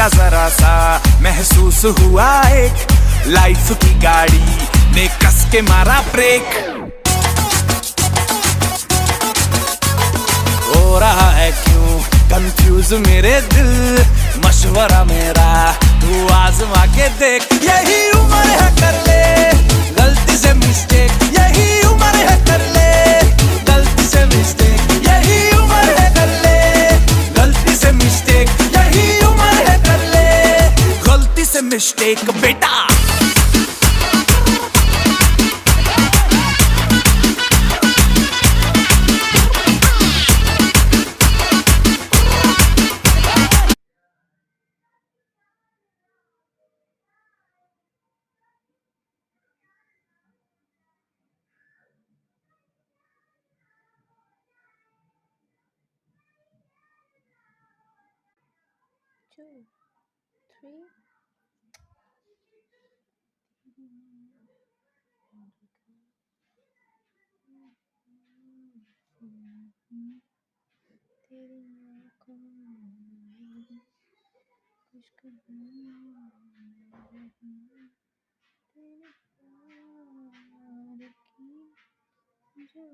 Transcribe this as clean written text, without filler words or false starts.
का जरा सा महसूस हुआ एक लाइफ की गाड़ी ने कस के मारा ब्रेक। हो रहा है क्यों कंफ्यूज मेरे दिल, मशवरा मेरा तू आजमा के देख। यही उम्र है कर ले गलती से मिस्टेक, यही उम्र है कर ले गलती से मिस्टेक, यही उम्र है कर ले गलती से मिस्टेक, यही उम्र है कर ले गलती से मिस्टेक बेटा। Two, three. तेरी आँखों में कुछ कहानियाँ हैं, तेरे प्यार की जो